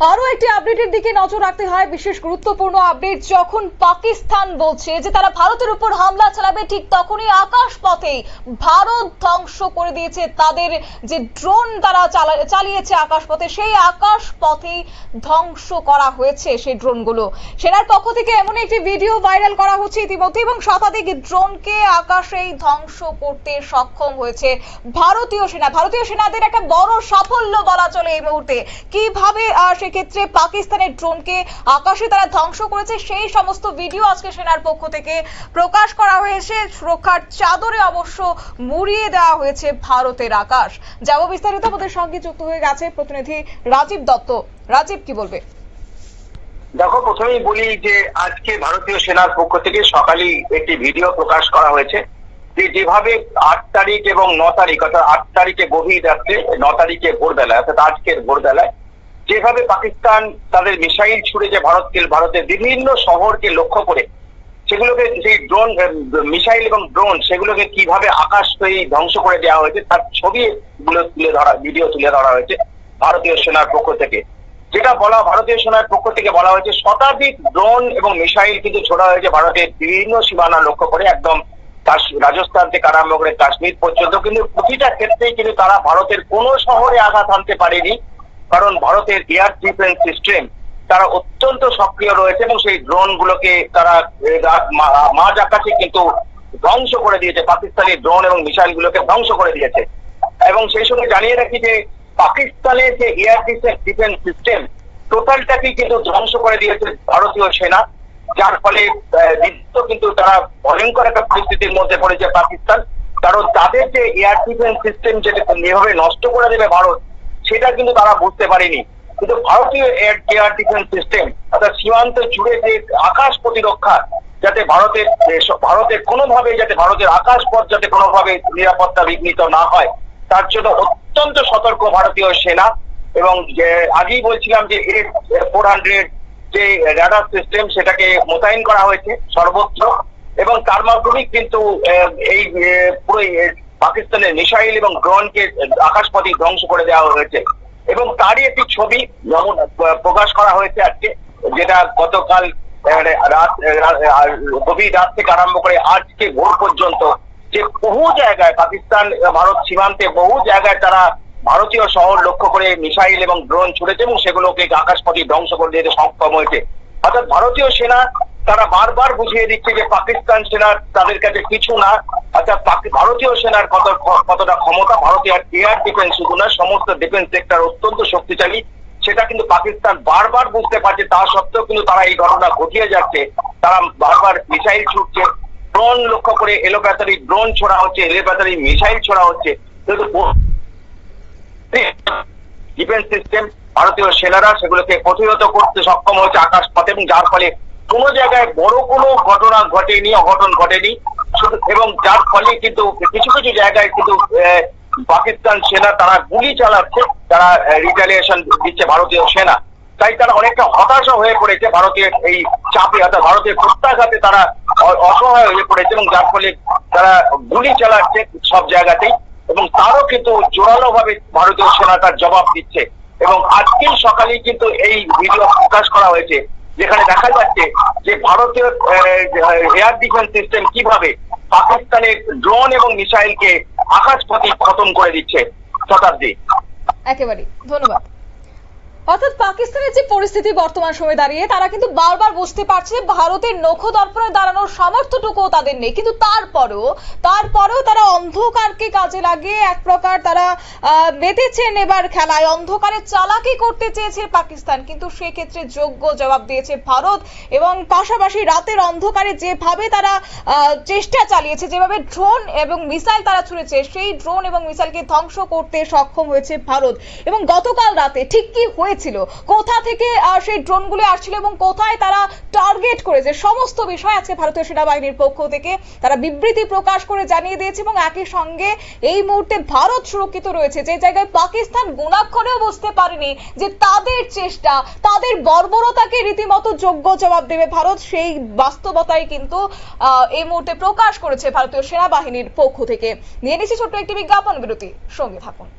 আরো একটি আপডেটের দিকে নজর রাখতে হয়, বিশেষ গুরুত্বপূর্ণ আপডেট। যখন পাকিস্তান বলছে যে তারা ভারতের উপর হামলা চালাবে, ঠিক তখনই আকাশ পথে ভারত ধ্বংস করে দিয়েছে তাদের যে ড্রোন তারা চালিয়েছে আকাশ পথে, সেই আকাশ পথে ধ্বংস করা হয়েছে সেই ড্রোনগুলো। সেনার পক্ষ থেকে এমন একটি ভিডিও ভাইরাল করা হচ্ছে ইতিমধ্যে, এবং শতাধিক ড্রোনকে আকাশেই ধ্বংস করতে সক্ষম হয়েছে ভারতীয় সেনা। ভারতীয় সেনাদের একটা বড় সাফল্য বলা চলে এই মুহূর্তে। কিভাবে সেক্ষেত্রে পাকিস্তানের ড্রোনকে আকাশে তারা ধ্বংস করেছে সেই সমস্ত ভিডিও আজকে সেনার পক্ষ থেকে প্রকাশ করা হয়েছে। সুরক্ষার চাদরে অবশ্য মুড়িয়ে দেওয়া হয়েছে ভারতের আকাশ। যাব বিস্তারিত, আমাদের সঙ্গে যুক্ত হয়ে গেছে প্রতিনিধি রাজীব দত্ত। রাজীব, কি বলবে? দেখো, প্রথমেই বলি যে আজকে ভারতীয় সেনার পক্ষ থেকে সকালে একটি ভিডিও প্রকাশ করা হয়েছে যে যেভাবে 8 তারিখ এবং 9 তারিখ, অর্থাৎ 8 তারিখে গভীর রাত্রে, 9 তারিখে ভোরবেলায়, অর্থাৎ আজকের ভোরবেলায় যেভাবে পাকিস্তান তাদের মিসাইল ছুড়েছে ভারতের বিভিন্ন শহরকে লক্ষ্য করে, সেগুলোকে সেই ড্রোন, মিসাইল এবং ড্রোন, সেগুলোকে কিভাবে আকাশ হয়ে ধ্বংস করে দেওয়া হয়েছে তার ছবি ভিডিও তুলে ধরা হয়েছে ভারতীয় সেনার পক্ষ থেকে। যেটা ভারতীয় সেনার পক্ষ থেকে বলা হয়েছে, শতাধিক ড্রোন এবং মিসাইল কিন্তু ছোড়া হয়েছে ভারতের বিভিন্ন সীমানা লক্ষ্য করে, একদম রাজস্থান থেকে আরম্ভ করে কাশ্মীর পর্যন্ত। কিন্তু প্রতিটা ক্ষেত্রেই কিন্তু তারা ভারতের কোন শহরে আঘাত আনতে পারেনি, কারণ ভারতের এয়ার ডিফেন্স সিস্টেম তারা অত্যন্ত সক্রিয় রয়েছে এবং সেই ড্রোন গুলোকে তারা মাঝ আকাশে কিন্তু ধ্বংস করে দিয়েছে, পাকিস্তানি ড্রোন এবং মিসাইল গুলোকে ধ্বংস করে দিয়েছে। এবং সেই সঙ্গে জানিয়ে রাখি যে পাকিস্তানের যে এয়ার ডিফেন্স সিস্টেম টোটালটাকে কিন্তু ধ্বংস করে দিয়েছে ভারতীয় সেনা, যার ফলে কিন্তু তারা ভয়ঙ্কর একটা পরিস্থিতির মধ্যে পড়েছে পাকিস্তান। কারণ তাদের যে এয়ার ডিফেন্স সিস্টেম যেটা যেভাবে নষ্ট করে দেবে ভারত, সেটা কিন্তু তারা বুঝতে পারেনি। কিন্তু ভারতীয় এয়ার ডিফেন্স সিস্টেম, অর্থাৎ সীমান্ত জুড়ে যে আকাশ প্রতিরক্ষা, যাতে ভারতের কোনোভাবে, যাতে ভারতের আকাশ পথ যাতে কোনোভাবে নিরাপত্তা বিঘ্নিত না হয়, তার জন্য অত্যন্ত সতর্ক ভারতীয় সেনা। এবং যে আগেই বলছিলাম যে S-400 যে রাডার সিস্টেম, সেটাকে মোতায়েন করা হয়েছে সর্বত্র, এবং তার মাধ্যমে কিন্তু এই পুরো পাকিস্তানের মিসাইল এবং ড্রোনকে আকাশপথে ধ্বংস করে দেওয়া হয়েছে। এবং তারই একটি ছবি প্রকাশ করা হয়েছে আজকে, যেটা গতকাল গভীর রাত থেকে আরম্ভ করে আজকে ভোর পর্যন্ত যে বহু জায়গায় পাকিস্তান ভারত সীমান্তে বহু জায়গায় তারা ভারতীয় শহর লক্ষ্য করে মিসাইল এবং ড্রোন ছুড়েছে এবং সেগুলোকে আকাশপথে ধ্বংস করে দিতে সক্ষম হয়েছে। অর্থাৎ ভারতীয় সেনা তারা বারবার বুঝিয়ে দিচ্ছে যে পাকিস্তান সেনা তাদের কাছে কিছু না। অর্থাৎ ভারতীয় সেনার কতটা ক্ষমতা, ভারতীয় এয়ার ডিফেন্স শুধু না, সমস্ত ডিফেন্স সেক্টর অত্যন্ত শক্তিশালী, সেটা কিন্তু পাকিস্তান বারবার বুঝতে পারছে। তা সত্ত্বেও কিন্তু তারা এই ঘটনা ঘটিয়ে যাচ্ছে। তারা বারবার মিসাইল ছুটছে, ড্রোন লক্ষ্য করে এলোপাতারি ড্রোন ছোড়া হচ্ছে, এলোপাতারি মিসাইল ছোড়া হচ্ছে। কিন্তু ডিফেন্স সিস্টেম, ভারতীয় সেনারা সেগুলোকে প্রতিহত করতে সক্ষম হয়েছে আকাশ পথে, এবং যার ফলে কোনো জায়গায় বড় কোনো ঘটনা ঘটেনি, অঘটন ঘটেনি। এবং যার ফলে কিন্তু কিছু কিছু জায়গায় কিন্তু পাকিস্তান সেনা তারা গুলি চালাচ্ছে, তারা রিটালিয়েশন দিচ্ছে ভারতীয় সেনা। তাই তারা অনেকটা হতাশা হয়ে পড়েছে ভারতের এই চাপে, অর্থাৎ ভারতের প্রত্যাঘাতে তারা অসহায় হয়ে পড়েছে, এবং যার ফলে তারা গুলি চালাচ্ছে সব জায়গাতেই। এবং তারও কিন্তু জোরালো ভাবে ভারতীয় সেনা তার জবাব দিচ্ছে। এবং আজকের সকালেই কিন্তু এই ভিডিও প্রকাশ করা হয়েছে, যেখানে দেখা যাচ্ছে যে ভারতীয় এয়ার ডিফেন্স সিস্টেম কিভাবে পাকিস্তানের ড্রোন এবং মিসাইলকে আকাশপথে খতম করে দিচ্ছে। শতাব্দী, একেবারে ধন্যবাদ। অর্থাৎ পাকিস্তানের যে পরিস্থিতি বর্তমান সময়ে দাঁড়িয়ে, তারা কিন্তু বারবার বুঝতে পারছে ভারতের নখ দর্পণে দাঁড়ানোর সামর্থ্যটুকু তাদের নেই, কিন্তু তারপরেও তারা অন্ধকারকে কাজে লাগিয়ে এক প্রকার তারা মেতেছেন এবার খেলায়। অন্ধকারে চালাকি করতে চেয়েছে পাকিস্তান, কিন্তু সেক্ষেত্রে যোগ্য জবাব দিয়েছে ভারত। এবং পাশাপাশি রাতের অন্ধকারে যেভাবে তারা চেষ্টা চালিয়েছে, যেভাবে ড্রোন এবং মিসাইল তারা ছুড়েছে, সেই ড্রোন এবং মিসাইলকে ধ্বংস করতে সক্ষম হয়েছে ভারত। এবং গতকাল রাতে ঠিক কি হয়েছিল, কোথা থেকে সেই ড্রোনগুলো আসছিল এবং কোথায় তারা টার্গেট করেছে, সমস্ত বিষয় আজকে ভারতীয় সেনাবাহিনীর পক্ষ থেকে তারা বিবৃতি প্রকাশ করে জানিয়ে দিয়েছে। এবং একই সঙ্গে এই মুহূর্তে ভারত সুরক্ষিত রয়েছে, যে জায়গায় পাকিস্তান গুণাক্ষরেও বুঝতে পারেনি যে তাদের চেষ্টা, তাদের বর্বরতাকে রীতিমতো যোগ্য জবাব দেবে ভারত, সেই বাস্তবতাই কিন্তু এই মুহূর্তে প্রকাশ করেছে ভারতীয় সেনাবাহিনীর পক্ষ থেকে। নিয়ে নিচ্ছি ছোট্ট একটি বিজ্ঞাপন বিরতি, সঙ্গে থাকুন।